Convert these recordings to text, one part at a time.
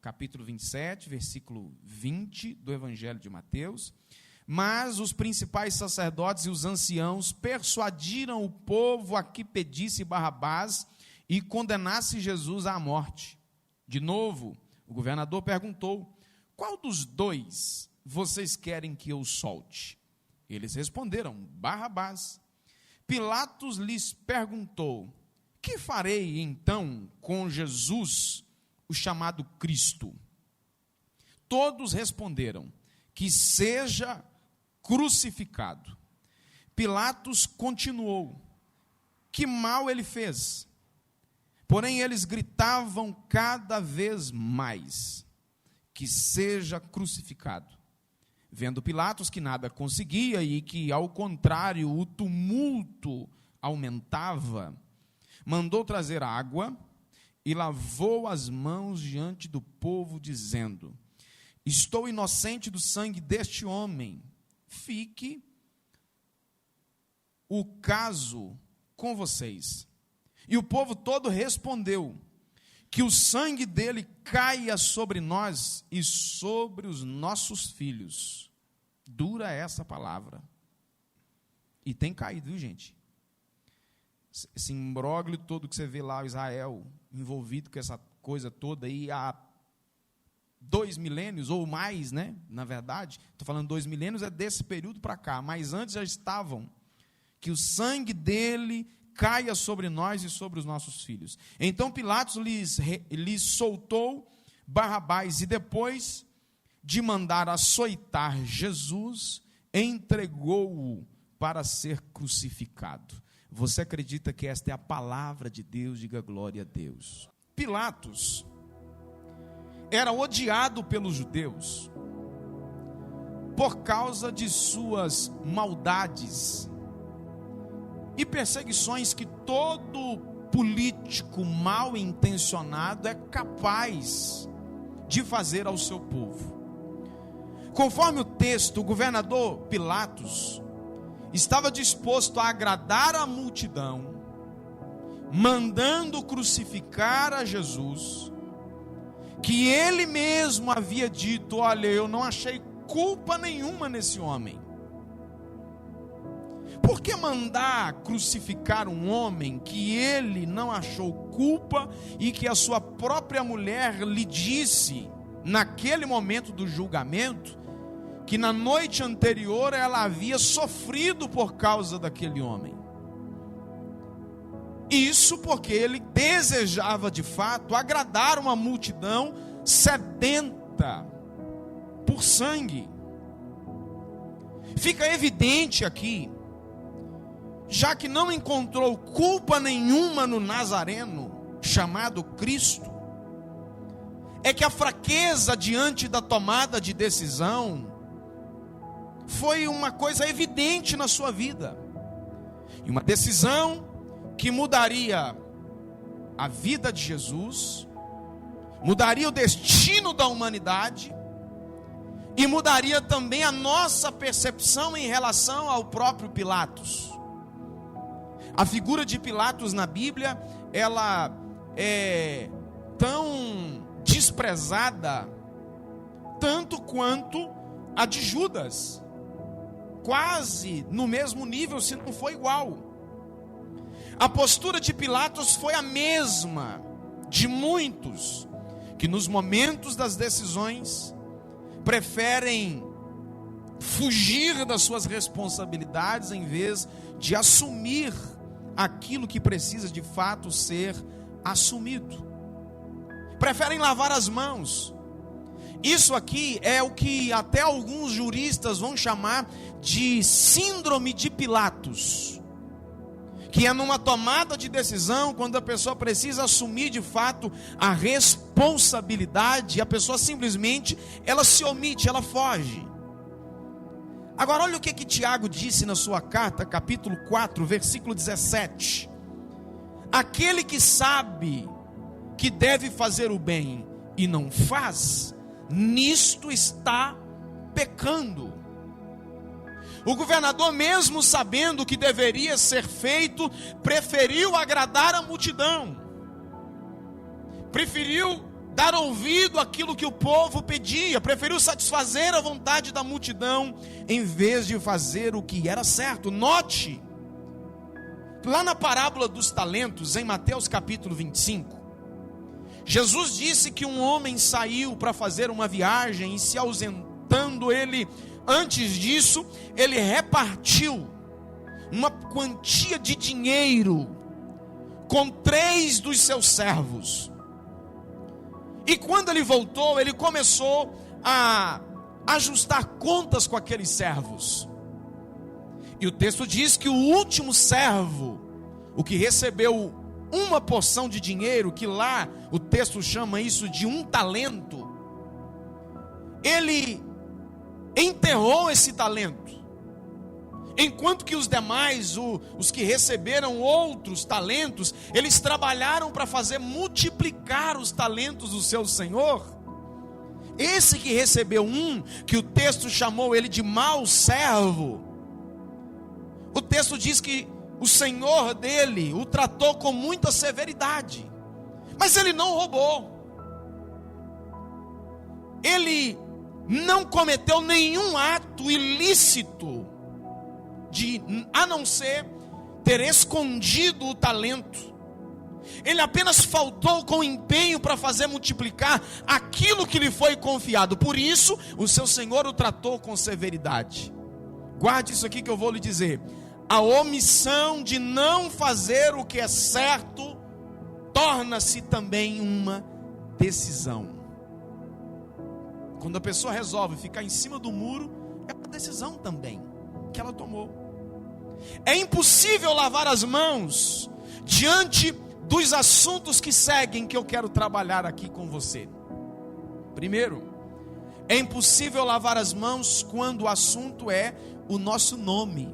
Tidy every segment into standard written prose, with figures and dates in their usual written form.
capítulo 27, versículo 20 do Evangelho de Mateus. Mas os principais sacerdotes e os anciãos persuadiram o povo a que pedisse Barrabás e condenasse Jesus à morte. De novo, o governador perguntou: qual dos dois vocês querem que eu solte? Eles responderam: Barrabás. Pilatos lhes perguntou: que farei então com Jesus, o chamado Cristo? Todos responderam: que seja crucificado. Pilatos continuou: que mal ele fez? Porém, eles gritavam cada vez mais: que seja crucificado. Vendo Pilatos que nada conseguia e que, ao contrário, o tumulto aumentava, mandou trazer água e lavou as mãos diante do povo, dizendo: estou inocente do sangue deste homem, fique o caso com vocês. E o povo todo respondeu: que o sangue dele caia sobre nós e sobre os nossos filhos. Dura essa palavra. E tem caído, viu, gente? Esse imbróglio todo que você vê lá, Israel envolvido com essa coisa toda aí há 2 milênios ou mais, né? Na verdade, estou falando 2 milênios, é desse período para cá, mas antes já estavam. Que o sangue dele caia sobre nós e sobre os nossos filhos. Então Pilatos lhes soltou Barrabás e depois de mandar açoitar Jesus, entregou-o para ser crucificado. Você acredita que esta é a palavra de Deus? Diga glória a Deus. Pilatos era odiado pelos judeus por causa de suas maldades e perseguições que todo político mal intencionado é capaz de fazer ao seu povo. Conforme o texto, o governador Pilatos estava disposto a agradar a multidão, mandando crucificar a Jesus, que ele mesmo havia dito: olha, eu não achei culpa nenhuma nesse homem. Por que mandar crucificar um homem que ele não achou culpa e que a sua própria mulher lhe disse, naquele momento do julgamento, que na noite anterior ela havia sofrido por causa daquele homem? Isso porque ele desejava de fato agradar uma multidão sedenta por sangue. Fica evidente aqui, já que não encontrou culpa nenhuma no Nazareno, chamado Cristo, é que a fraqueza diante da tomada de decisão foi uma coisa evidente na sua vida, e uma decisão que mudaria a vida de Jesus, mudaria o destino da humanidade, e mudaria também a nossa percepção em relação ao próprio Pilatos. A figura de Pilatos na Bíblia, ela é tão desprezada, tanto quanto a de Judas, quase no mesmo nível, se não for igual. A postura de Pilatos foi a mesma de muitos, que nos momentos das decisões, preferem fugir das suas responsabilidades, em vez de assumir aquilo que precisa de fato ser assumido. Preferem lavar as mãos. Isso aqui é o que até alguns juristas vão chamar de síndrome de Pilatos, que é numa tomada de decisão, quando a pessoa precisa assumir de fato a responsabilidade, a pessoa simplesmente, ela se omite, ela foge. Agora olha o que Tiago disse na sua carta, capítulo 4, versículo 17. Aquele que sabe que deve fazer o bem e não faz, nisto está pecando. O governador, mesmo sabendo o que deveria ser feito, preferiu agradar a multidão, preferiu dar ouvido àquilo que o povo pedia, preferiu satisfazer a vontade da multidão, em vez de fazer o que era certo. Note, lá na parábola dos talentos, em Mateus capítulo 25, Jesus disse que um homem saiu para fazer uma viagem, e se ausentando ele, antes disso, ele repartiu uma quantia de dinheiro com 3 dos seus servos. E quando ele voltou, ele começou a ajustar contas com aqueles servos. E o texto diz que o último servo, o que recebeu uma porção de dinheiro, que lá o texto chama isso de 1 talento, ele enterrou esse talento. Enquanto que os demais, os que receberam outros talentos, eles trabalharam para fazer multiplicar os talentos do seu senhor. Esse que recebeu que o texto chamou ele de mau servo, o texto diz que o senhor dele o tratou com muita severidade, mas ele não roubou, ele não cometeu nenhum ato ilícito, a não ser ter escondido o talento. Ele apenas faltou com empenho para fazer multiplicar aquilo que lhe foi confiado. Por isso, o seu senhor o tratou com severidade. Guarde isso aqui que eu vou lhe dizer. A omissão de não fazer o que é certo torna-se também uma decisão. Quando a pessoa resolve ficar em cima do muro, é uma decisão também que ela tomou. É impossível lavar as mãos diante dos assuntos que seguem, que eu quero trabalhar aqui com você. Primeiro, é impossível lavar as mãos quando o assunto é o nosso nome.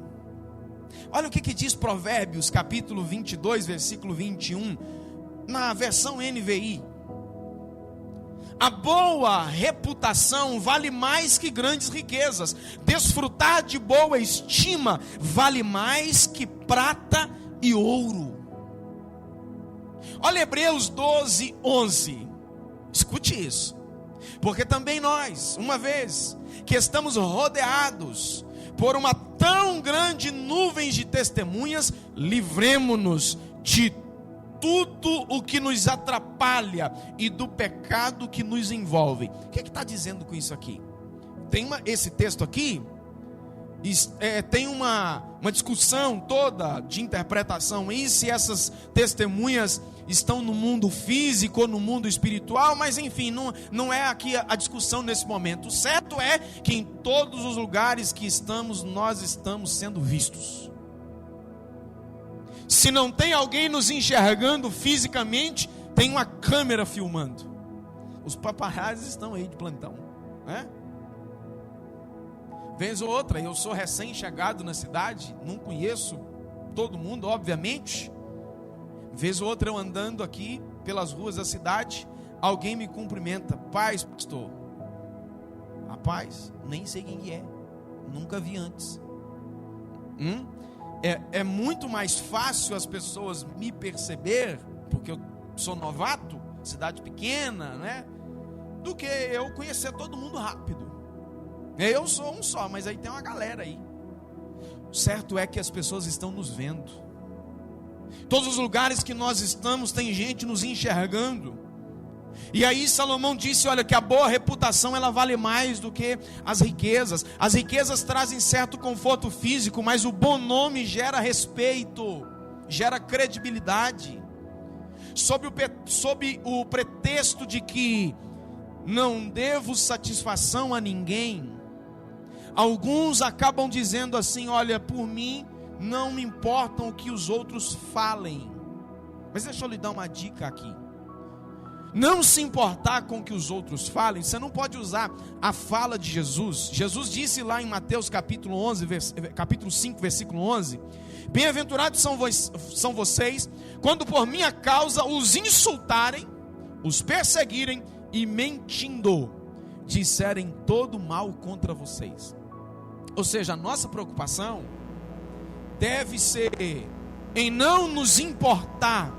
Olha o que diz Provérbios capítulo 22, versículo 21, na versão NVI. A boa reputação vale mais que grandes riquezas. Desfrutar de boa estima vale mais que prata e ouro. Olha Hebreus 12, 11. Escute isso. Porque também nós, uma vez que estamos rodeados por uma tão grande nuvem de testemunhas, livremo-nos de tudo o que nos atrapalha e do pecado que nos envolve. O que está dizendo com isso aqui? Esse texto aqui tem uma discussão toda de interpretação, e se essas testemunhas estão no mundo físico ou no mundo espiritual, mas enfim, não é aqui a discussão nesse momento. O certo é que em todos os lugares que estamos, nós estamos sendo vistos. Se não tem alguém nos enxergando fisicamente, tem uma câmera filmando. Os paparazzis estão aí de plantão, né? Vez ou outra, eu sou recém-chegado na cidade, não conheço todo mundo, obviamente. Vez ou outra, eu andando aqui pelas ruas da cidade, alguém me cumprimenta: paz, pastor. Rapaz, nem sei quem é, nunca vi antes. É muito mais fácil as pessoas me perceber, porque eu sou novato, cidade pequena, né? Do que eu conhecer todo mundo rápido. Eu sou um só, mas aí tem uma galera aí. O certo é que as pessoas estão nos vendo. Todos os lugares que nós estamos, tem gente nos enxergando. E aí Salomão disse, olha, que a boa reputação ela vale mais do que as riquezas. As riquezas trazem certo conforto físico, mas o bom nome gera respeito, gera credibilidade. Sob o pretexto de que não devo satisfação a ninguém, alguns acabam dizendo assim: olha, por mim não me importam o que os outros falem. Mas deixa eu lhe dar uma dica aqui. Não se importar com o que os outros falem, você não pode usar a fala de Jesus. Jesus disse lá em Mateus capítulo 5, versículo 11: bem-aventurados são vocês, quando por minha causa os insultarem, os perseguirem e mentindo, disserem todo mal contra vocês. Ou seja, a nossa preocupação deve ser em não nos importar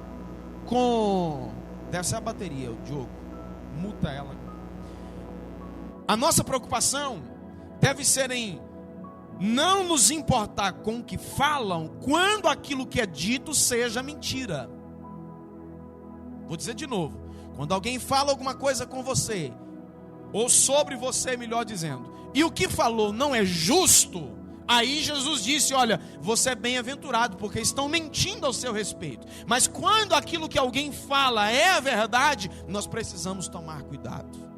com... Deve ser a bateria, o Diogo. muta ela. A nossa preocupação deve ser em não nos importar com o que falam, quando aquilo que é dito seja mentira. Vou dizer de novo: quando alguém fala alguma coisa com você, ou sobre você, melhor dizendo, e o que falou não é justo, aí Jesus disse: olha, você é bem-aventurado, porque estão mentindo ao seu respeito. Mas quando aquilo que alguém fala é a verdade, nós precisamos tomar cuidado.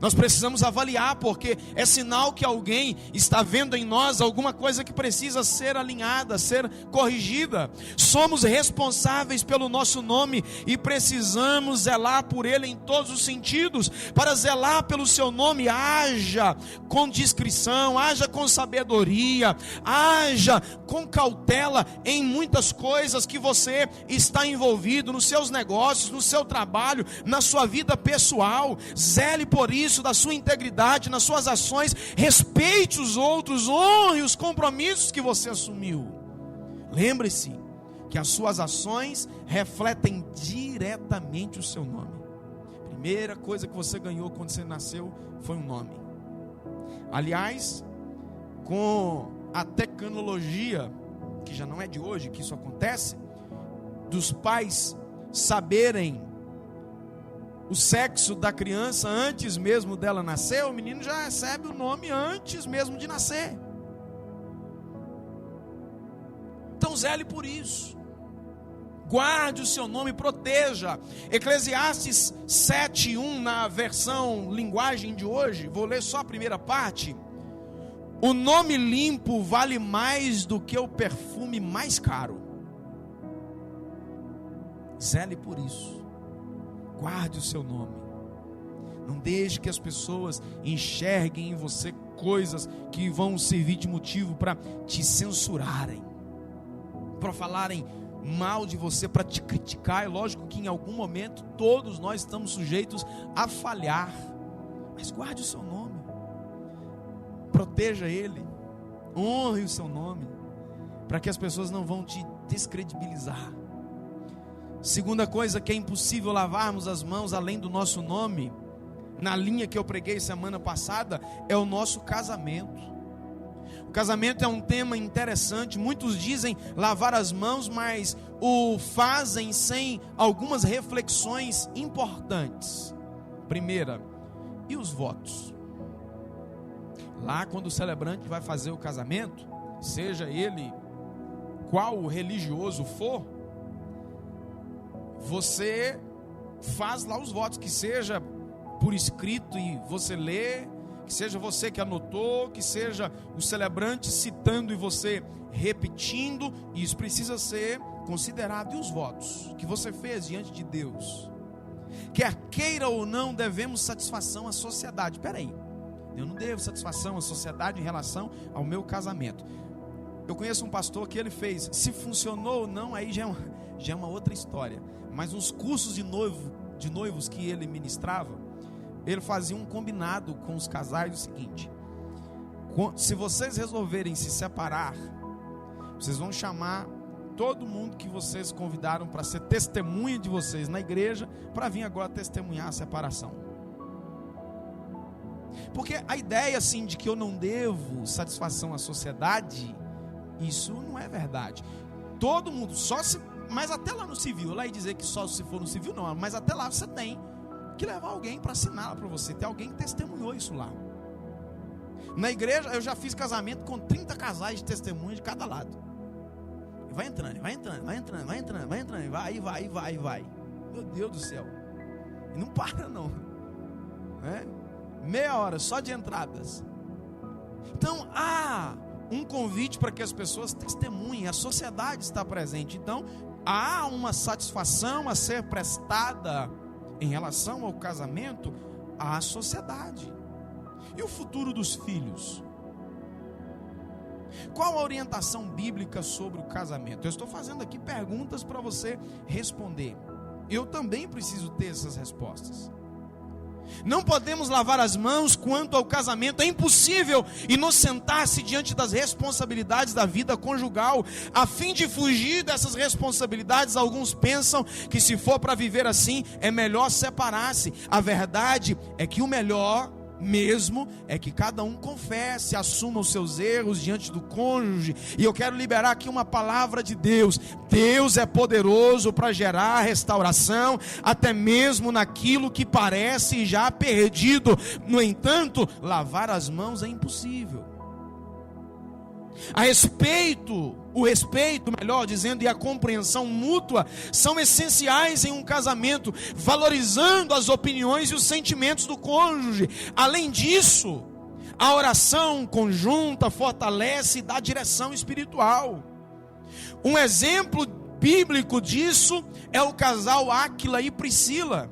Nós precisamos avaliar, porque é sinal que alguém está vendo em nós alguma coisa que precisa ser alinhada, ser corrigida. Somos responsáveis pelo nosso nome e precisamos zelar por ele em todos os sentidos. Para zelar pelo seu nome, haja com discrição, haja com sabedoria, haja com cautela em muitas coisas que você está envolvido, nos seus negócios, no seu trabalho, na sua vida pessoal. Zele por isso, da sua integridade, nas suas ações. Respeite os outros, honre os compromissos que você assumiu. Lembre-se que as suas ações refletem diretamente o seu nome. Primeira coisa que você ganhou quando você nasceu foi um nome. Aliás, com a tecnologia, que já não é de hoje que isso acontece, dos pais saberem o sexo da criança antes mesmo dela nascer, o menino já recebe o nome antes mesmo de nascer. Então zele por isso. Guarde o seu nome, proteja. Eclesiastes 7:1, na versão linguagem de hoje, vou ler só a primeira parte. O nome limpo vale mais do que o perfume mais caro. Zele por isso. Guarde o seu nome. Não deixe que as pessoas enxerguem em você coisas que vão servir de motivo para te censurarem, para falarem mal de você, para te criticar. É lógico que em algum momento todos nós estamos sujeitos a falhar, mas guarde o seu nome, proteja ele, honre o seu nome, para que as pessoas não vão te descredibilizar. Segunda coisa que é impossível lavarmos as mãos além do nosso nome, na linha que eu preguei semana passada, é o nosso casamento. O casamento é um tema interessante. Muitos dizem lavar as mãos, mas o fazem sem algumas reflexões importantes. Primeira, e os votos? Lá quando o celebrante vai fazer o casamento, seja ele qual religioso for, você faz lá os votos, que seja por escrito e você lê, que seja você que anotou, que seja o celebrante citando e você repetindo. Isso precisa ser considerado. E os votos que você fez diante de Deus, quer queira ou não, devemos satisfação à sociedade. Espera aí, eu não devo satisfação à sociedade em relação ao meu casamento. Eu conheço um pastor que ele fez, se funcionou ou não, aí já é uma outra história. Mas uns cursos de noivos que ele ministrava, ele fazia um combinado com os casais, o seguinte: se vocês resolverem se separar, vocês vão chamar todo mundo que vocês convidaram para ser testemunha de vocês na igreja, para vir agora testemunhar a separação. Porque a ideia assim de que eu não devo satisfação à sociedade, isso não é verdade. Todo mundo, mas até lá no civil, lá e dizer que só se for no civil não, mas até lá você tem que levar alguém para assinar para você, tem alguém que testemunhou isso lá. Na igreja eu já fiz casamento com 30 casais de testemunhas de cada lado. E vai entrando, vai. Meu Deus do céu. E não para não. Meia hora só de entradas. Então há um convite para que as pessoas testemunhem, a sociedade está presente. Então há uma satisfação a ser prestada em relação ao casamento à sociedade. E o futuro dos filhos? Qual a orientação bíblica sobre o casamento? Eu estou fazendo aqui perguntas para você responder. Eu também preciso ter essas respostas. Não podemos lavar as mãos quanto ao casamento. É impossível inocentar-se diante das responsabilidades da vida conjugal. A fim de fugir dessas responsabilidades, alguns pensam que se for para viver assim, é melhor separar-se. A verdade é que o melhor mesmo é que cada um confesse, assuma os seus erros diante do cônjuge. E eu quero liberar aqui uma palavra de Deus. Deus é poderoso para gerar restauração, até mesmo naquilo que parece já perdido. No entanto, lavar as mãos é impossível. O respeito, melhor dizendo, e a compreensão mútua são essenciais em um casamento, valorizando as opiniões e os sentimentos do cônjuge. Além disso, a oração conjunta fortalece e dá direção espiritual. Um exemplo bíblico disso é o casal Áquila e Priscila.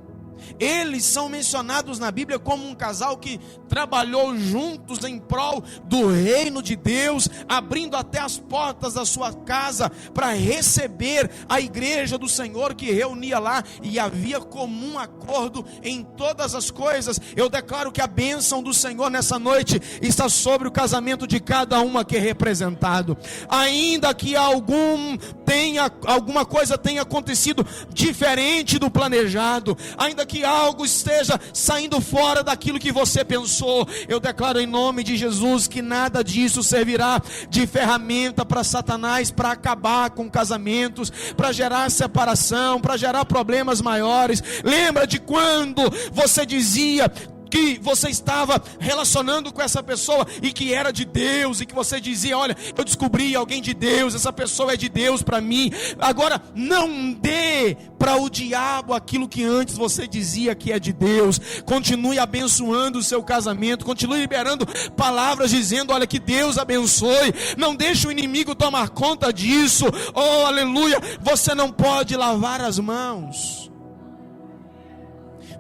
Eles são mencionados na Bíblia como um casal que trabalhou juntos em prol do reino de Deus, abrindo até as portas da sua casa para receber a igreja do Senhor que reunia lá, e havia comum acordo em todas as coisas. Eu declaro que a bênção do Senhor nessa noite está sobre o casamento de cada um aqui representado. Ainda que alguma coisa tenha acontecido diferente do planejado, ainda que algo esteja saindo fora daquilo que você pensou, eu declaro em nome de Jesus que nada disso servirá de ferramenta para Satanás, para acabar com casamentos, para gerar separação, para gerar problemas maiores. Lembra de quando você dizia que você estava relacionando com essa pessoa e que era de Deus, e que você dizia: olha, eu descobri alguém de Deus, essa pessoa é de Deus para mim. Agora, não dê para o diabo aquilo que antes você dizia que é de Deus. Continue abençoando o seu casamento, continue liberando palavras dizendo: olha, que Deus abençoe. Não deixe o inimigo tomar conta disso. Oh, aleluia. Você não pode lavar as mãos.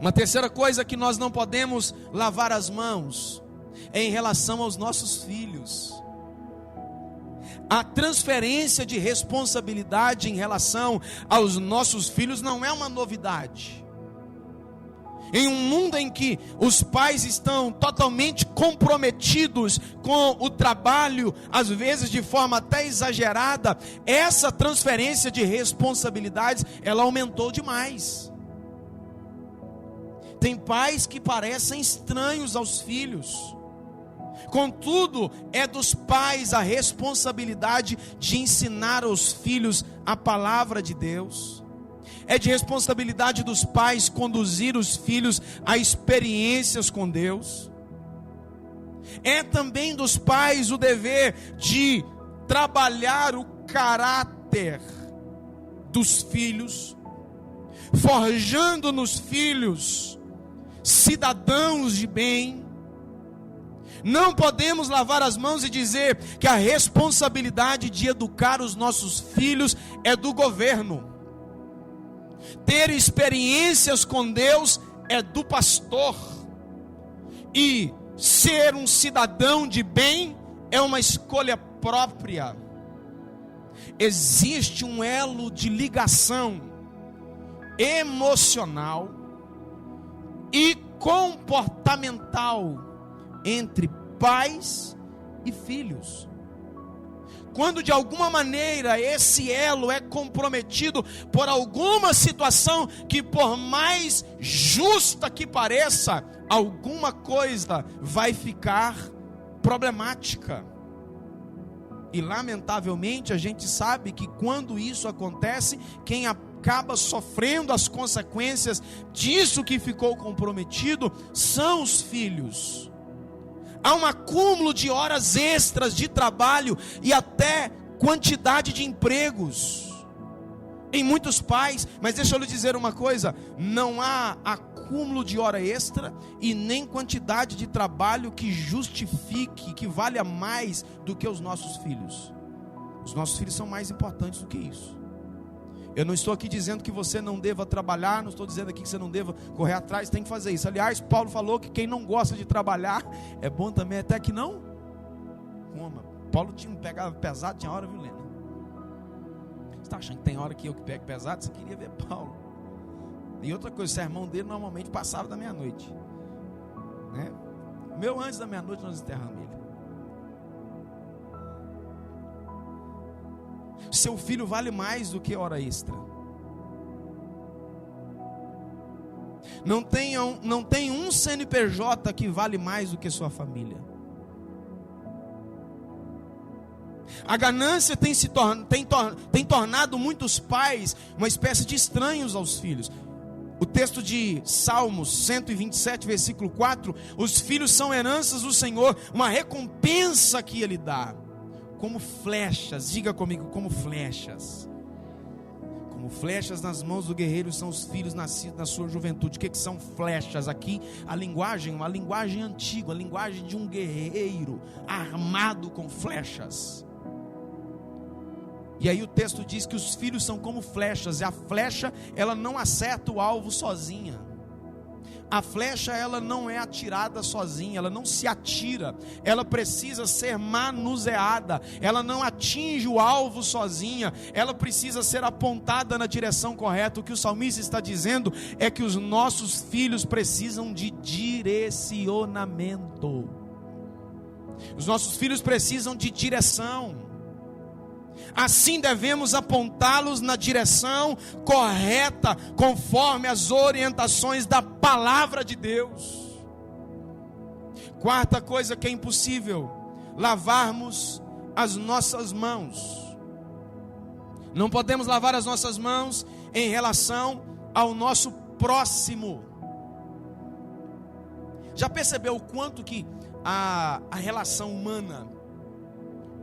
Uma terceira coisa que nós não podemos lavar as mãos é em relação aos nossos filhos. A transferência de responsabilidade em relação aos nossos filhos não é uma novidade. Em um mundo em que os pais estão totalmente comprometidos com o trabalho, às vezes de forma até exagerada, essa transferência de responsabilidades, ela aumentou demais. Tem pais que parecem estranhos aos filhos. Contudo, é dos pais a responsabilidade de ensinar aos filhos a palavra de Deus. É de responsabilidade dos pais conduzir os filhos a experiências com Deus. É também dos pais o dever de trabalhar o caráter dos filhos, forjando nos filhos cidadãos de bem. Não podemos lavar as mãos e dizer que a responsabilidade de educar os nossos filhos é do governo. Ter experiências com Deus é do pastor. E ser um cidadão de bem é uma escolha própria. Existe um elo de ligação emocional e comportamental entre pais e filhos. Quando de alguma maneira esse elo é comprometido por alguma situação que, por mais justa que pareça, alguma coisa vai ficar problemática. E lamentavelmente a gente sabe que quando isso acontece, quem acaba sofrendo as consequências disso que ficou comprometido são os filhos. Há um acúmulo de horas extras de trabalho e até quantidade de empregos em muitos pais. Mas deixa eu lhe dizer uma coisa: não há acúmulo de hora extra e nem quantidade de trabalho que justifique, que valha mais do que os nossos filhos. Os nossos filhos são mais importantes do que isso. Eu não estou aqui dizendo que você não deva trabalhar, não estou dizendo aqui que você não deva correr atrás, tem que fazer isso. Aliás, Paulo falou que quem não gosta de trabalhar, é bom também até que não coma. Paulo pegava pesado, tinha hora, viu, Lena? Você está achando que tem hora que eu que pego pesado? Você queria ver Paulo. E outra coisa, o sermão dele normalmente passava da meia-noite. né? Meu, antes da meia-noite nós enterramos ele. Seu filho vale mais do que hora extra. Não tem um CNPJ que vale mais do que sua família. A ganância tem tornado muitos pais uma espécie de estranhos aos filhos. O texto de Salmos 127, versículo 4: os filhos são heranças do Senhor, uma recompensa que Ele dá. Como flechas, diga comigo, como flechas. Como flechas nas mãos do guerreiro são os filhos nascidos na sua juventude. O que são flechas aqui? A linguagem, uma linguagem antiga, a linguagem de um guerreiro armado com flechas. E aí o texto diz que os filhos são como flechas, e a flecha, ela não acerta o alvo sozinha. A flecha, ela não é atirada sozinha, ela não se atira, ela precisa ser manuseada, ela não atinge o alvo sozinha, ela precisa ser apontada na direção correta. O que o salmista está dizendo é que os nossos filhos precisam de direcionamento, os nossos filhos precisam de direção. Assim devemos apontá-los na direção correta, conforme as orientações da palavra de Deus. Quarta coisa que é impossível: lavarmos as nossas mãos. Não podemos lavar as nossas mãos em relação ao nosso próximo. Já percebeu o quanto que a relação humana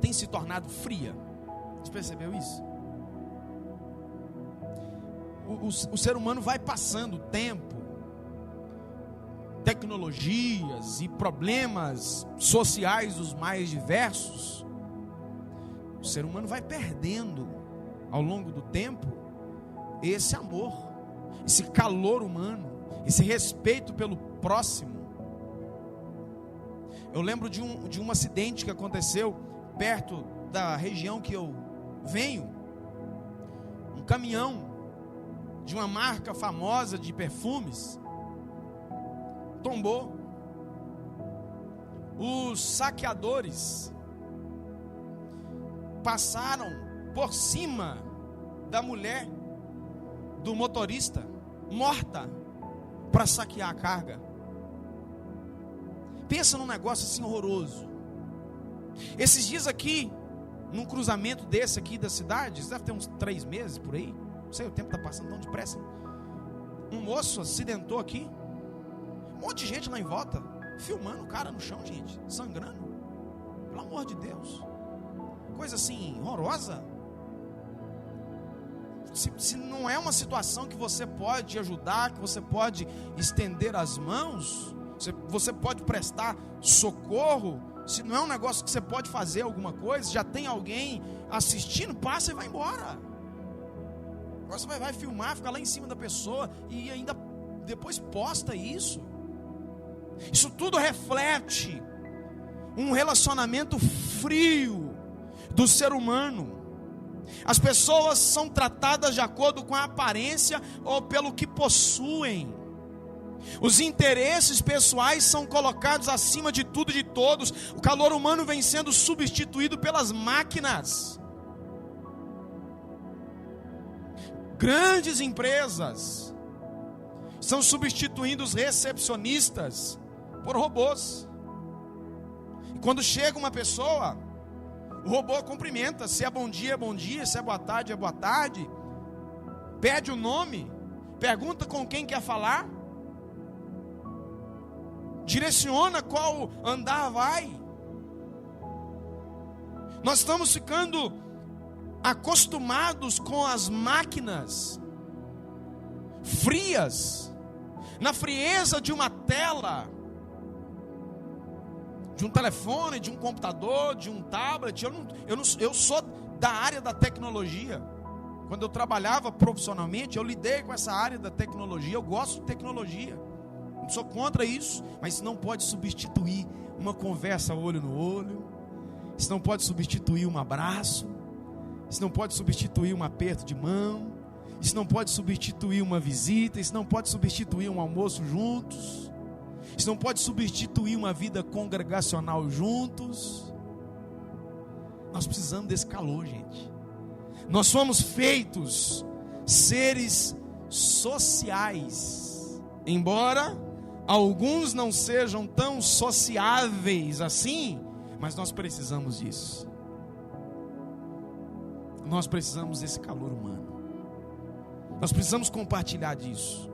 tem se tornado fria? Você percebeu isso? O ser humano vai passando o tempo, tecnologias e problemas sociais dos mais diversos. O ser humano vai perdendo ao longo do tempo esse amor, esse calor humano, esse respeito pelo próximo. Eu lembro de um acidente que aconteceu perto da região que eu venho. Um caminhão de uma marca famosa de perfumes tombou. Os saqueadores passaram por cima da mulher do motorista, morta, para saquear a carga. Pensa num negócio assim horroroso. Esses dias aqui, num cruzamento desse aqui da cidade, deve ter uns 3 meses por aí, não sei, o tempo está passando tão depressa. Um moço acidentou aqui, um monte de gente lá em volta, filmando o cara no chão, gente, sangrando. Pelo amor de Deus, coisa assim horrorosa. Se não é uma situação que você pode ajudar, que você pode estender as mãos, você pode prestar socorro, se não é um negócio que você pode fazer alguma coisa, já tem alguém assistindo, passa e vai embora. Agora você vai filmar, ficar lá em cima da pessoa e ainda depois posta isso. Isso tudo reflete um relacionamento frio do ser humano. As pessoas são tratadas de acordo com a aparência ou pelo que possuem. Os interesses pessoais são colocados acima de tudo e de todos. O calor humano vem sendo substituído pelas máquinas. Grandes empresas estão substituindo os recepcionistas por robôs. E quando chega uma pessoa, o robô cumprimenta. Se é bom dia, se é boa tarde, é boa tarde. Pede o nome, pergunta com quem quer falar, direciona qual andar vai. Nós estamos ficando acostumados com as máquinas frias, na frieza de uma tela, de um telefone, de um computador, de um tablet. Eu sou da área da tecnologia. Quando eu trabalhava profissionalmente, eu lidei com essa área da tecnologia. Eu gosto de tecnologia, não sou contra isso, mas isso não pode substituir uma conversa olho no olho, isso não pode substituir um abraço, isso não pode substituir um aperto de mão, isso não pode substituir uma visita, isso não pode substituir um almoço juntos, Isso não pode substituir uma vida congregacional juntos. Nós precisamos desse calor, gente. Nós somos feitos seres sociais, embora alguns não sejam tão sociáveis assim, mas nós precisamos disso. Nós precisamos desse calor humano. Nós precisamos compartilhar disso.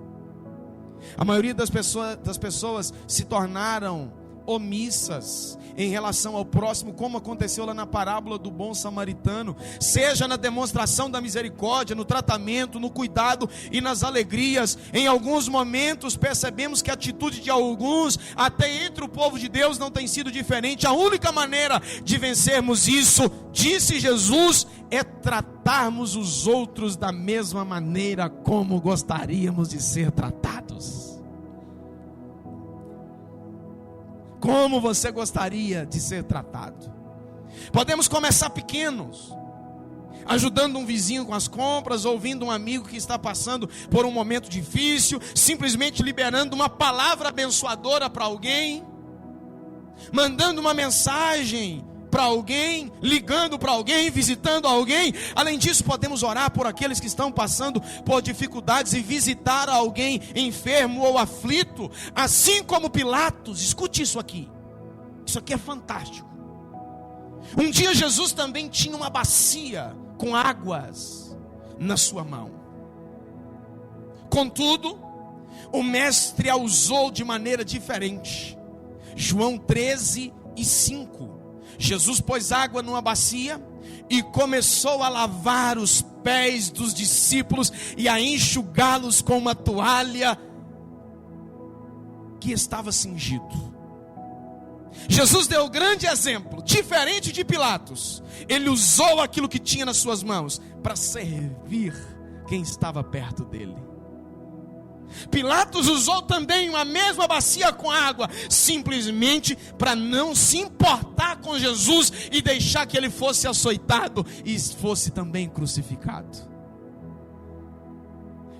A maioria das pessoas se tornaram omissas em relação ao próximo, como aconteceu lá na parábola do bom samaritano, seja na demonstração da misericórdia, no tratamento, no cuidado e nas alegrias. Em alguns momentos percebemos que a atitude de alguns, até entre o povo de Deus, não tem sido diferente. A única maneira de vencermos isso, disse Jesus, é tratarmos os outros da mesma maneira como gostaríamos de ser tratados. Como você gostaria de ser tratado? Podemos começar pequenos, ajudando um vizinho com as compras, ouvindo um amigo que está passando por um momento difícil, simplesmente liberando uma palavra abençoadora para alguém, mandando uma mensagem para alguém, ligando para alguém, visitando alguém. Além disso, podemos orar por aqueles que estão passando por dificuldades e visitar alguém enfermo ou aflito, assim como Pilatos. Escute isso aqui é fantástico. Um dia Jesus também tinha uma bacia com águas na sua mão. Contudo, o mestre a usou de maneira diferente. João 13:5. Jesus pôs água numa bacia e começou a lavar os pés dos discípulos e a enxugá-los com uma toalha que estava cingido. Jesus deu um grande exemplo, diferente de Pilatos. Ele usou aquilo que tinha nas suas mãos para servir quem estava perto dele. Pilatos usou também a mesma bacia com água, simplesmente para não se importar com Jesus e deixar que ele fosse açoitado e fosse também crucificado.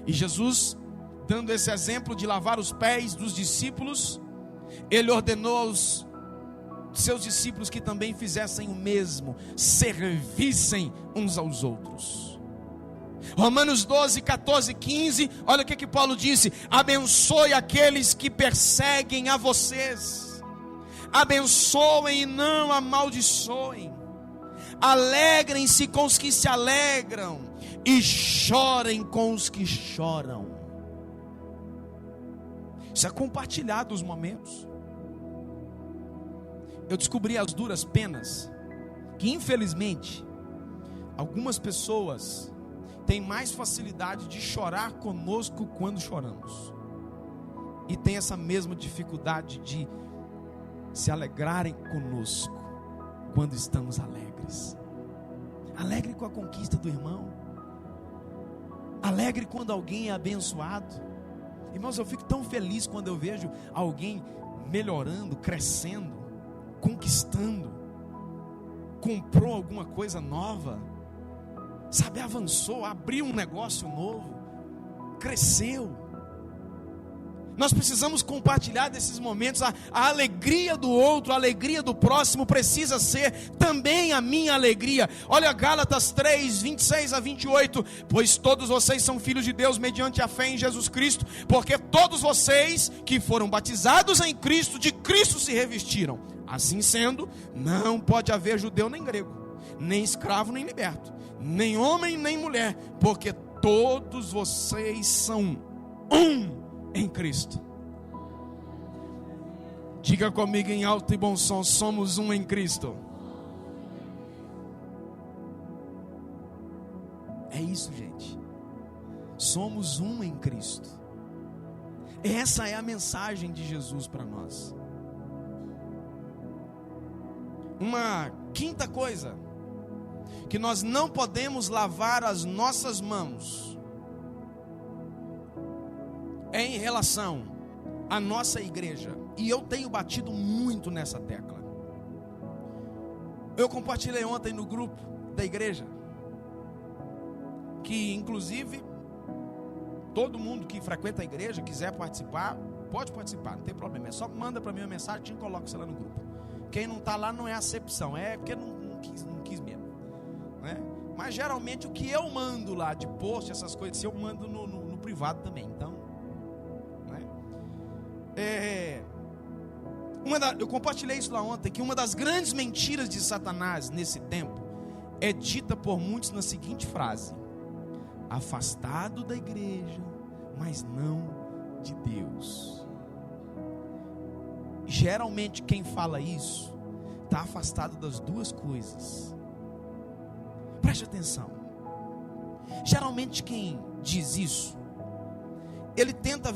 E Jesus, dando esse exemplo de lavar os pés dos discípulos, ele ordenou aos seus discípulos que também fizessem o mesmo, servissem uns aos outros. Romanos 12, 14, 15, olha o que Paulo disse: abençoe aqueles que perseguem a vocês, abençoem e não amaldiçoem, alegrem-se com os que se alegram e chorem com os que choram. Isso é compartilhar dos momentos. Eu descobri as duras penas que, infelizmente, algumas pessoas têm mais facilidade de chorar conosco quando choramos, e tem essa mesma dificuldade de se alegrarem conosco quando estamos alegres. Alegre com a conquista do irmão, alegre quando alguém é abençoado. Irmãos, eu fico tão feliz quando eu vejo alguém melhorando, crescendo, conquistando, comprou alguma coisa nova, sabe, avançou, abriu um negócio novo, cresceu. Nós precisamos compartilhar desses momentos. A alegria do outro, a alegria do próximo precisa ser também a minha alegria. Olha Gálatas 3, 26 a 28. Pois todos vocês são filhos de Deus mediante a fé em Jesus Cristo, porque todos vocês que foram batizados em Cristo, de Cristo se revestiram. Assim sendo, não pode haver judeu nem grego, nem escravo nem liberto, nem homem nem mulher, porque todos vocês são um em Cristo. Diga comigo em alto e bom som: somos um em Cristo. É isso, gente. Somos um em Cristo. Essa é a mensagem de Jesus para nós. Uma quinta coisa, que nós não podemos lavar as nossas mãos, é em relação à nossa igreja. E eu tenho batido muito nessa tecla. Eu compartilhei ontem no grupo da igreja, que inclusive todo mundo que frequenta a igreja, quiser participar, pode participar, não tem problema. É só manda para mim uma mensagem e coloca você lá no grupo. Quem não está lá não é acepção, é porque não quis mesmo, né? Mas geralmente o que eu mando lá de post, essas coisas, eu mando no privado também. Então, né? Eu compartilhei isso lá ontem, que uma das grandes mentiras de Satanás nesse tempo é dita por muitos na seguinte frase: afastado da igreja, mas não de Deus. Geralmente quem fala isso está afastado das duas coisas. Preste atenção. Geralmente quem diz isso, ele tenta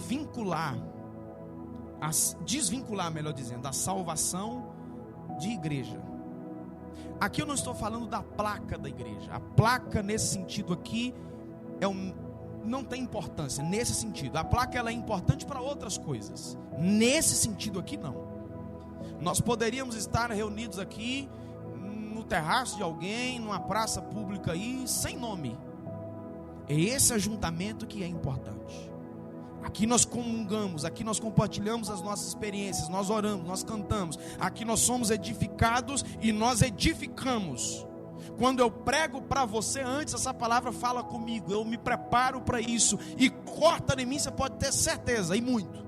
desvincular, melhor dizendo, a salvação de igreja. Aqui eu não estou falando da placa da igreja. A placa nesse sentido aqui não tem importância nesse sentido. A placa ela é importante para outras coisas. Nesse sentido aqui não. Nós poderíamos estar reunidos aqui no terraço de alguém, numa praça pública aí, sem nome. É esse ajuntamento que é importante. Aqui nós comungamos, aqui nós compartilhamos as nossas experiências, nós oramos, nós cantamos. Aqui nós somos edificados e nós edificamos. Quando eu prego para você, antes essa palavra fala comigo, eu me preparo para isso e corta em mim, você pode ter certeza, e muito.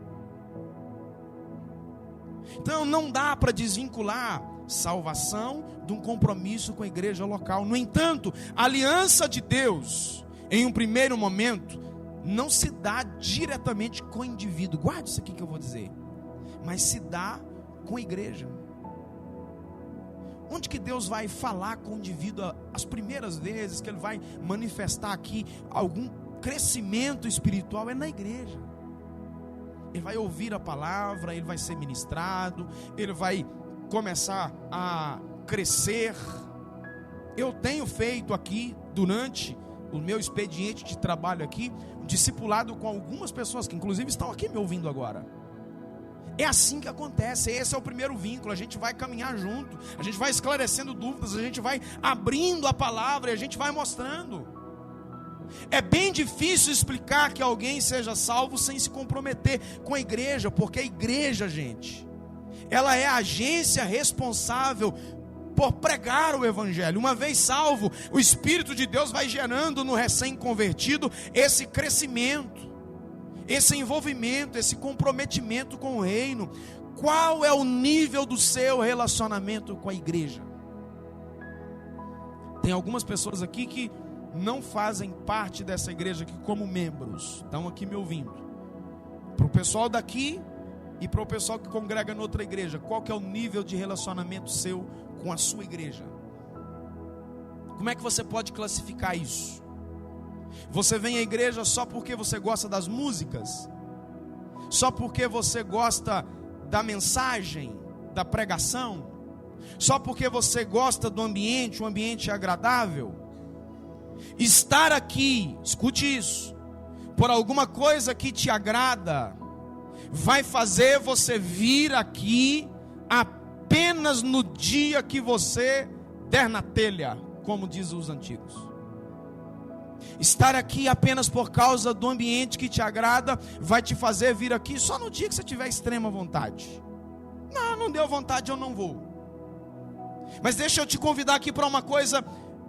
Então não dá para desvincular salvação de um compromisso com a igreja local. No entanto, a aliança de Deus, em um primeiro momento, não se dá diretamente com o indivíduo. Guarde isso aqui que eu vou dizer. Mas se dá com a igreja. Onde que Deus vai falar com o indivíduo as primeiras vezes que Ele vai manifestar aqui algum crescimento espiritual? É na igreja. Ele vai ouvir a palavra, ele vai ser ministrado, ele vai começar a crescer. Eu tenho feito aqui, durante o meu expediente de trabalho aqui, um discipulado com algumas pessoas que inclusive estão aqui me ouvindo agora. É assim que acontece, esse é o primeiro vínculo. A gente vai caminhar junto, a gente vai esclarecendo dúvidas, a gente vai abrindo a palavra e a gente vai mostrando. É bem difícil explicar que alguém seja salvo sem se comprometer com a igreja, porque a igreja, gente, ela é a agência responsável por pregar o evangelho. Uma vez salvo, o Espírito de Deus vai gerando no recém-convertido esse crescimento, esse envolvimento, esse comprometimento com o reino. Qual é o nível do seu relacionamento com a igreja? Tem algumas pessoas aqui que não fazem parte dessa igreja aqui como membros, estão aqui me ouvindo. Para o pessoal daqui e para o pessoal que congrega em outra igreja, qual que é o nível de relacionamento seu com a sua igreja? Como é que você pode classificar isso? Você vem à igreja só porque você gosta das músicas? Só porque você gosta da mensagem, da pregação? Só porque você gosta do ambiente, o ambiente é agradável? Estar aqui, escute isso, por alguma coisa que te agrada, vai fazer você vir aqui apenas no dia que você der na telha, como dizem os antigos. Estar aqui apenas por causa do ambiente que te agrada, vai te fazer vir aqui só no dia que você tiver extrema vontade. Não deu vontade, eu não vou. Mas deixa eu te convidar aqui para uma coisa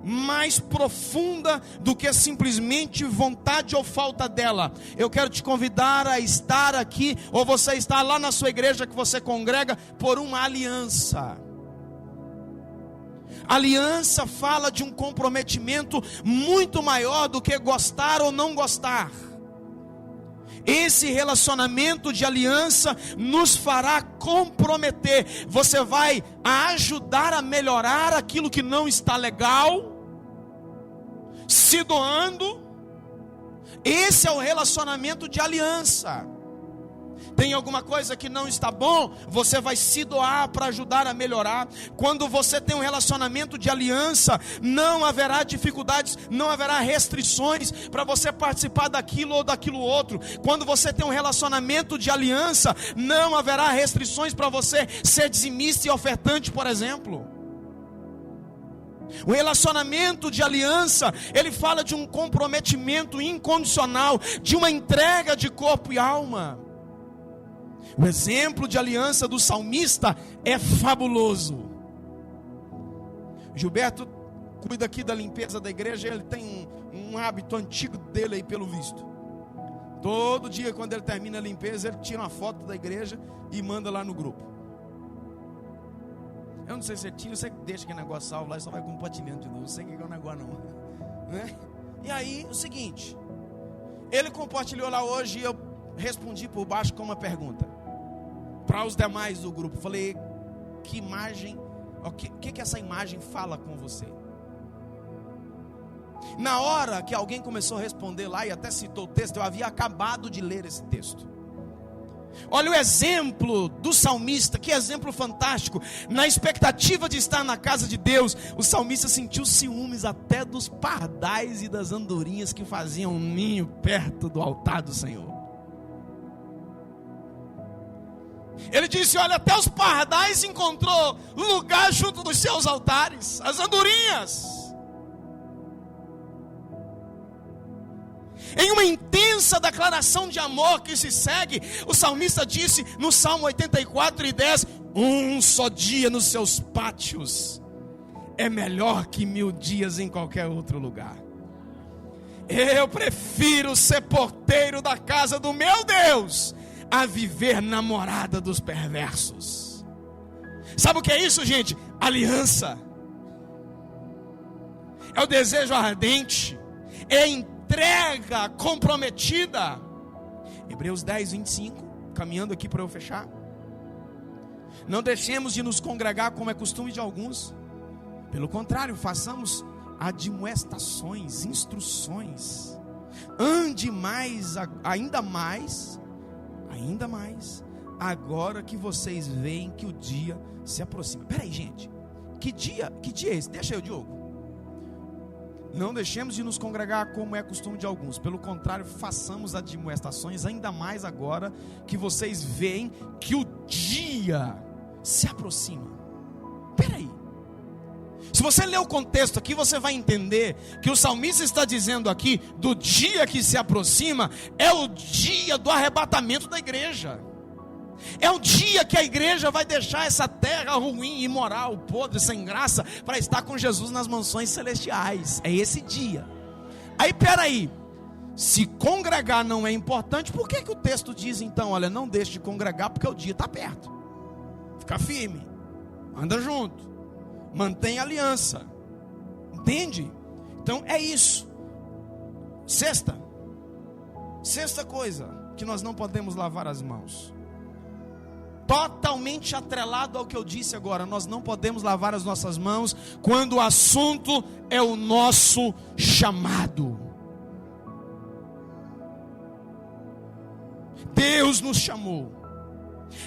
mais profunda do que simplesmente vontade ou falta dela. Eu quero te convidar a estar aqui, ou você estar lá na sua igreja que você congrega, por uma aliança. Aliança fala de um comprometimento muito maior do que gostar ou não gostar. Esse relacionamento de aliança nos fará comprometer. Você vai ajudar a melhorar aquilo que não está legal, se doando. Esse é o relacionamento de aliança. Tem alguma coisa que não está bom, você vai se doar para ajudar a melhorar. Quando você tem um relacionamento de aliança, não haverá dificuldades, não haverá restrições para você participar daquilo ou daquilo outro. Quando você tem um relacionamento de aliança, não haverá restrições para você ser dizimista e ofertante, por exemplo. O relacionamento de aliança, ele fala de um comprometimento incondicional, de uma entrega de corpo e alma. O exemplo de aliança do salmista é fabuloso. Gilberto cuida aqui da limpeza da igreja. Ele tem um hábito antigo dele aí, pelo visto. Todo dia, quando ele termina a limpeza, ele tira uma foto da igreja e manda lá no grupo. Eu não sei se ele tira, você deixa aquele negócio salvo lá e só vai compartilhando de novo. Não sei o que é o negócio não, né? E aí, o seguinte, ele compartilhou lá hoje e eu respondi por baixo com uma pergunta para os demais do grupo. Falei, que imagem, o que essa imagem fala com você? Na hora que alguém começou a responder lá e até citou o texto, eu havia acabado de ler esse texto. Olha o exemplo do salmista, que exemplo fantástico. Na expectativa de estar na casa de Deus, o salmista sentiu ciúmes até dos pardais e das andorinhas que faziam um ninho perto do altar do Senhor. Ele disse, olha, até os pardais encontrou lugar junto dos seus altares, as andorinhas. Em uma intensa declaração de amor que se segue, o salmista disse no Salmo 84:10, um só dia nos seus pátios é melhor que 1000 dias em qualquer outro lugar. Eu prefiro ser porteiro da casa do meu Deus a viver na morada dos perversos. Sabe o que é isso, gente? Aliança. É o desejo ardente, é a entrega comprometida. Hebreus 10:25, caminhando aqui para eu fechar. Não deixemos de nos congregar como é costume de alguns. Pelo contrário, façamos admoestações, instruções. Ande mais, ainda mais, agora que vocês veem que o dia se aproxima. Peraí, gente, que dia é esse? Deixa eu, Diogo. Não deixemos de nos congregar como é costume de alguns. Pelo contrário, façamos admoestações, ainda mais agora que vocês veem que o dia se aproxima. Peraí, se você ler o contexto aqui, você vai entender que o salmista está dizendo aqui do dia que se aproxima. É o dia do arrebatamento da igreja. É o dia que a igreja vai deixar essa terra ruim, imoral, podre, sem graça, para estar com Jesus nas mansões celestiais. É esse dia. Aí peraí, se congregar não é importante, por que o texto diz então, olha, não deixe de congregar porque o dia está perto? Fica firme, anda junto, mantém aliança, entende? Então é isso. Sexta coisa que nós não podemos lavar as mãos, totalmente atrelado ao que eu disse agora, nós não podemos lavar as nossas mãos quando o assunto é o nosso chamado. Deus nos chamou.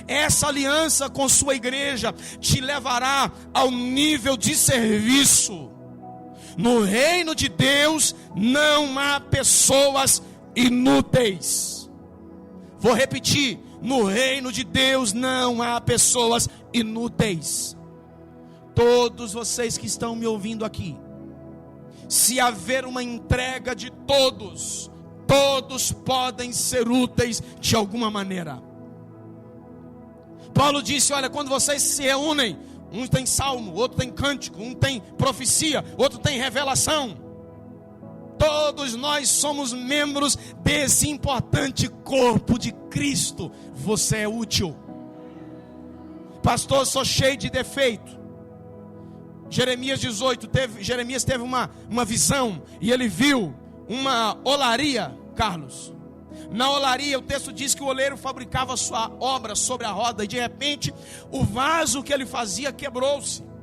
Essa aliança com sua igreja te levará ao nível de serviço. No reino de Deus não há pessoas inúteis. Vou repetir. No reino de Deus não há pessoas inúteis. Todos vocês que estão me ouvindo aqui, se haver uma entrega de todos, todos podem ser úteis de alguma maneira. Paulo disse, olha, quando vocês se reúnem, um tem salmo, outro tem cântico, um tem profecia, outro tem revelação. Todos nós somos membros desse importante corpo de Cristo. Você é útil. Pastor, sou cheio de defeito. Jeremias 18, Jeremias teve uma visão, e ele viu uma olaria, Carlos. Na olaria, o texto diz que o oleiro fabricava sua obra sobre a roda, e de repente, o vaso que ele fazia quebrou-se.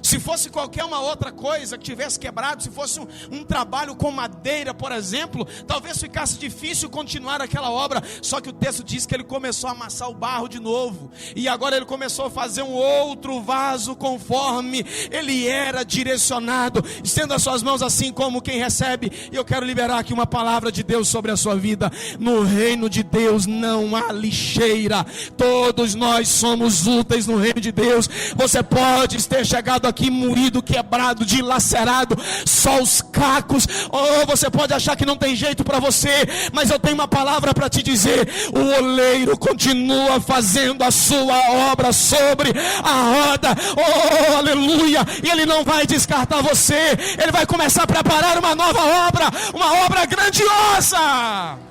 Se fosse qualquer uma outra coisa que tivesse quebrado, se fosse um trabalho com madeira, por exemplo, talvez ficasse difícil continuar aquela obra. Só que o texto diz que ele começou a amassar o barro de novo, e agora ele começou a fazer um outro vaso conforme ele era direcionado. Estenda as suas mãos assim como quem recebe, e eu quero liberar aqui uma palavra de Deus sobre a sua vida. No reino de Deus não há lixeira. Todos nós somos úteis no reino de Deus. Você pode ter chegado aqui aqui moído, quebrado, dilacerado, só os cacos. Oh, você pode achar que não tem jeito para você, mas eu tenho uma palavra para te dizer: o oleiro continua fazendo a sua obra sobre a roda. Oh, aleluia! E ele não vai descartar você, ele vai começar a preparar uma nova obra, uma obra grandiosa.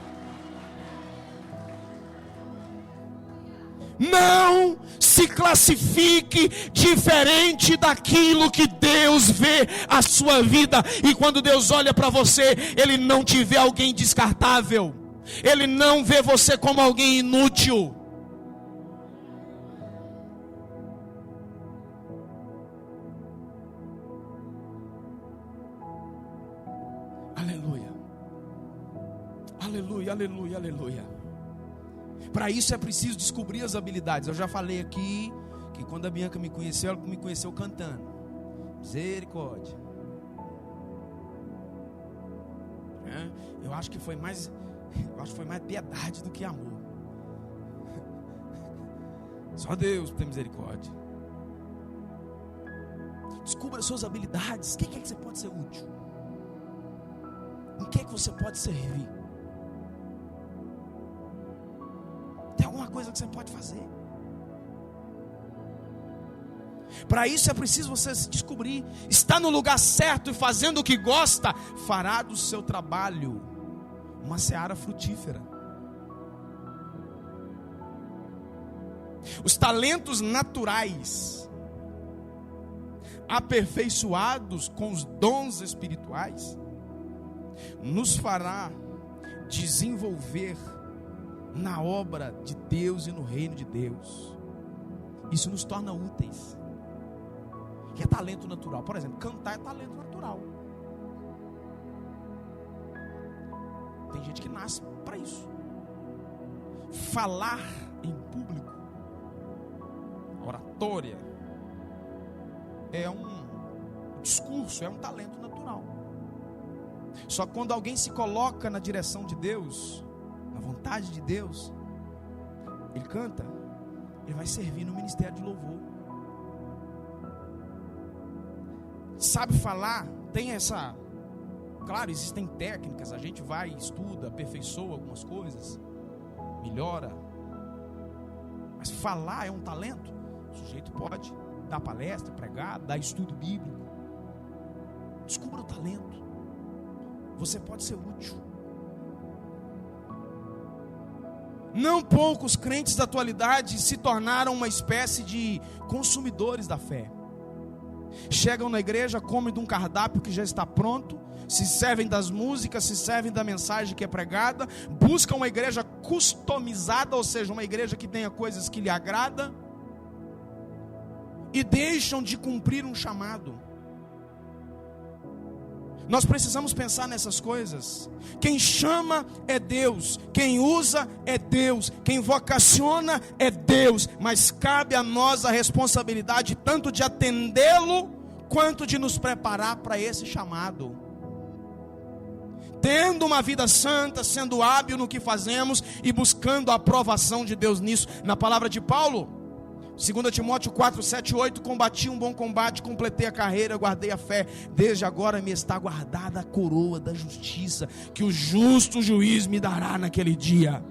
Não se classifique diferente daquilo que Deus vê a sua vida. E quando Deus olha para você, Ele não te vê alguém descartável, Ele não vê você como alguém inútil. Aleluia, aleluia, aleluia, aleluia. Para isso é preciso descobrir as habilidades. Eu já falei aqui que quando a Bianca me conheceu, ela me conheceu cantando. Misericórdia. Eu acho que foi mais piedade do que amor. Só Deus tem misericórdia. Descubra as suas habilidades. O que é que você pode ser útil? Em que é que você pode servir? Tem alguma coisa que você pode fazer? Para isso é preciso você se descobrir. Está no lugar certo e fazendo o que gosta, fará do seu trabalho uma seara frutífera. Os talentos naturais, aperfeiçoados com os dons espirituais, nos fará desenvolver na obra de Deus e no reino de Deus. Isso nos torna úteis. Que é talento natural. Por exemplo, cantar é talento natural. Tem gente que nasce para isso. Falar em público, oratória, é um discurso, é um talento natural. Só que quando alguém se coloca na direção de Deus, na vontade de Deus, ele canta, ele vai servir no ministério de louvor. Sabe falar, tem essa... Claro, existem técnicas, a gente vai, estuda, aperfeiçoa algumas coisas, melhora. Mas falar é um talento. O sujeito pode dar palestra, pregar, dar estudo bíblico. Descubra o talento. Você pode ser útil. Não poucos crentes da atualidade se tornaram uma espécie de consumidores da fé. Chegam na igreja, comem de um cardápio que já está pronto, se servem das músicas, se servem da mensagem que é pregada, buscam uma igreja customizada, ou seja, uma igreja que tenha coisas que lhe agrada, e deixam de cumprir um chamado. Nós precisamos pensar nessas coisas. Quem chama é Deus, quem usa é Deus, quem vocaciona é Deus, mas cabe a nós a responsabilidade tanto de atendê-lo, quanto de nos preparar para esse chamado. Tendo uma vida santa, sendo hábil no que fazemos e buscando a aprovação de Deus nisso. Na palavra de Paulo, 2 Timóteo 4, 7 e 8, combati um bom combate, completei a carreira, guardei a fé, desde agora me está guardada a coroa da justiça, que o justo juiz me dará naquele dia.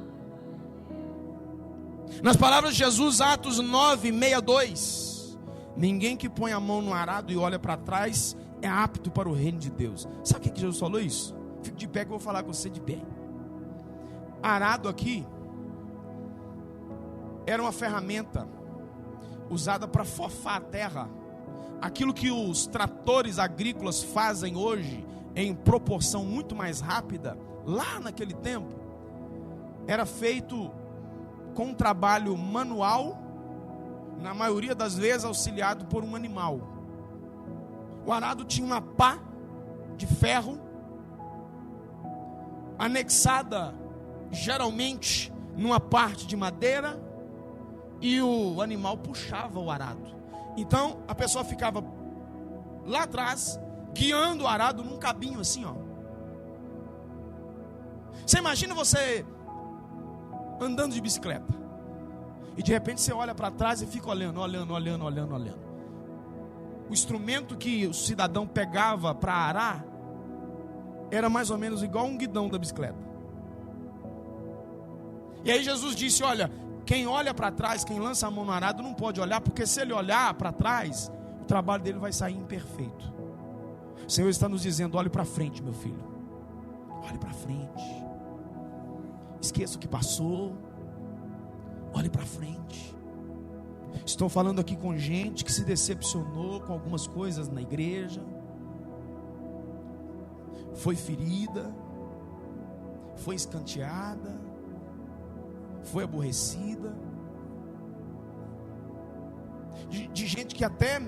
Nas palavras de Jesus, Atos 9, 62, ninguém que põe a mão no arado e olha para trás é apto para o reino de Deus. Sabe o que Jesus falou isso? Fico de pé que eu vou falar com você de pé. Arado aqui era uma ferramenta usada para fofar a terra. Aquilo que os tratores agrícolas fazem hoje em proporção muito mais rápida, lá naquele tempo era feito com um trabalho manual, na maioria das vezes auxiliado por um animal. O arado tinha uma pá de ferro anexada geralmente numa parte de madeira, e o animal puxava o arado. Então a pessoa ficava lá atrás, guiando o arado num cabinho assim, ó. Você imagina você andando de bicicleta, e de repente você olha para trás e fica olhando. o instrumento que o cidadão pegava para arar era mais ou menos igual um guidão da bicicleta. E aí Jesus disse: olha, quem olha para trás, quem lança a mão no arado não pode olhar, porque se ele olhar para trás, o trabalho dele vai sair imperfeito. O Senhor está nos dizendo: olhe para frente, meu filho, olhe para frente, esqueça o que passou, olhe para frente. Estou falando aqui com gente que se decepcionou com algumas coisas na igreja, foi ferida, foi escanteada, foi aborrecida, de gente que até,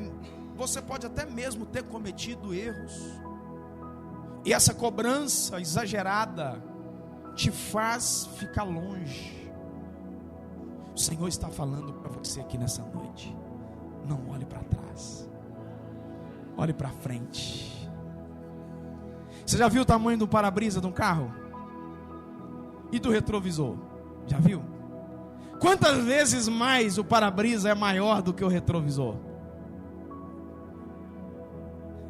você pode até mesmo ter cometido erros, e essa cobrança exagerada te faz ficar longe. O Senhor está falando para você aqui nessa noite: não olhe para trás, olhe para frente. Você já viu o tamanho do para-brisa de um carro? E do retrovisor? Já viu? Quantas vezes mais o para-brisa é maior do que o retrovisor?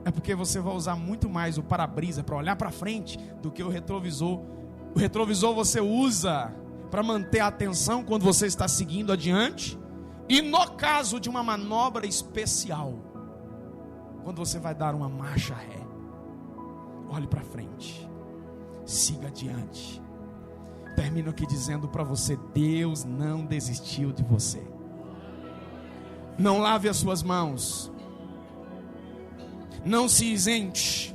É porque você vai usar muito mais o para-brisa para olhar para frente do que o retrovisor. O retrovisor você usa para manter a atenção quando você está seguindo adiante, e no caso de uma manobra especial, quando você vai dar uma marcha ré. Olhe para frente, siga adiante. Termino aqui dizendo para você: Deus não desistiu de você. Não lave as suas mãos, não se isente.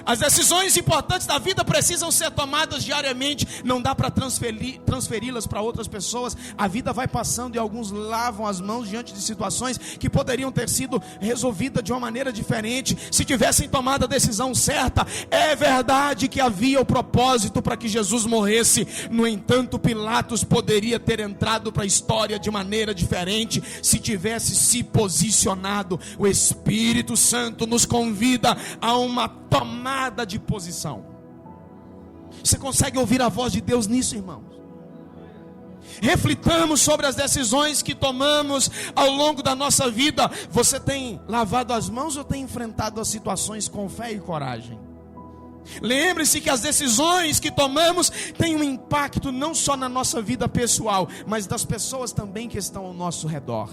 As decisões importantes da vida precisam ser tomadas diariamente. Não dá para transferi-las para outras pessoas. A vida vai passando e alguns lavam as mãos diante de situações que poderiam ter sido resolvidas de uma maneira diferente, se tivessem tomado a decisão certa. É verdade que havia o propósito para que Jesus morresse. No entanto, Pilatos poderia ter entrado para a história de maneira diferente se tivesse se posicionado. O Espírito Santo nos convida a uma tomada de posição. Você consegue ouvir a voz de Deus nisso, irmãos? Reflitamos sobre as decisões que tomamos ao longo da nossa vida. Você tem lavado as mãos ou tem enfrentado as situações com fé e coragem? Lembre-se que as decisões que tomamos têm um impacto não só na nossa vida pessoal, mas das pessoas também que estão ao nosso redor.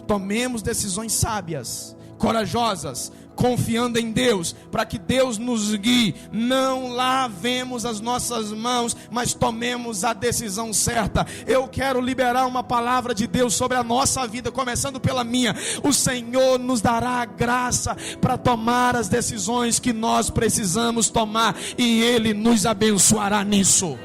Tomemos decisões sábias, corajosas, confiando em Deus, para que Deus nos guie. Não lavemos as nossas mãos, mas tomemos a decisão certa. Eu quero liberar uma palavra de Deus sobre a nossa vida, começando pela minha. O Senhor nos dará a graça para tomar as decisões que nós precisamos tomar, e Ele nos abençoará nisso.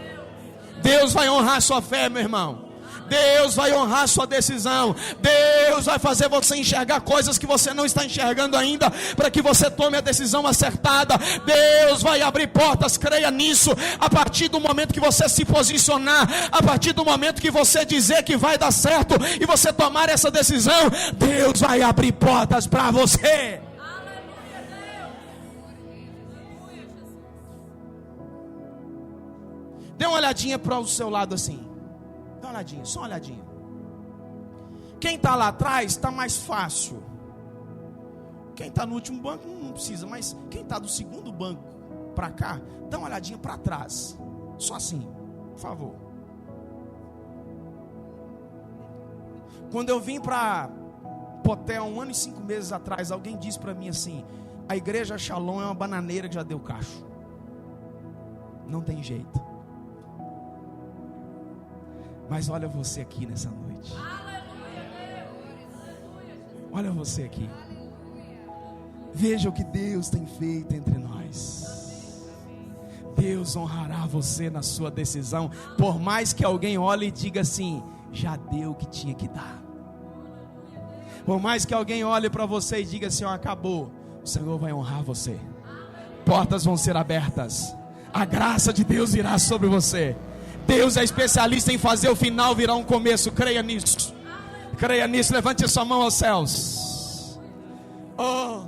Deus vai honrar sua fé, meu irmão. Deus vai honrar sua decisão. Deus vai fazer você enxergar coisas que você não está enxergando ainda, para que você tome a decisão acertada. Deus vai abrir portas, creia nisso. A partir do momento que você se posicionar, a partir do momento que você dizer que vai dar certo e você tomar essa decisão, Deus vai abrir portas para você. Dê uma olhadinha para o seu lado assim. Dá uma olhadinha, só uma olhadinha. Quem está lá atrás está mais fácil. Quem está no último banco não precisa, mas quem está do segundo banco para cá, dá uma olhadinha para trás. Só assim, por favor. Quando eu vim para Poté 1 ano e 5 meses atrás, alguém disse para mim assim: a igreja Shalom é uma bananeira que já deu cacho. Não tem jeito. Mas olha você aqui nessa noite. Olha você aqui. Veja o que Deus tem feito entre nós. Deus honrará você na sua decisão. Por mais que alguém olhe e diga assim: já deu o que tinha que dar. Por mais que alguém olhe para você e diga assim: ó, acabou, o Senhor vai honrar você. Portas vão ser abertas. A graça de Deus virá sobre você. Deus é especialista em fazer o final virar um começo. Creia nisso. Creia nisso. Levante a sua mão aos céus. Oh.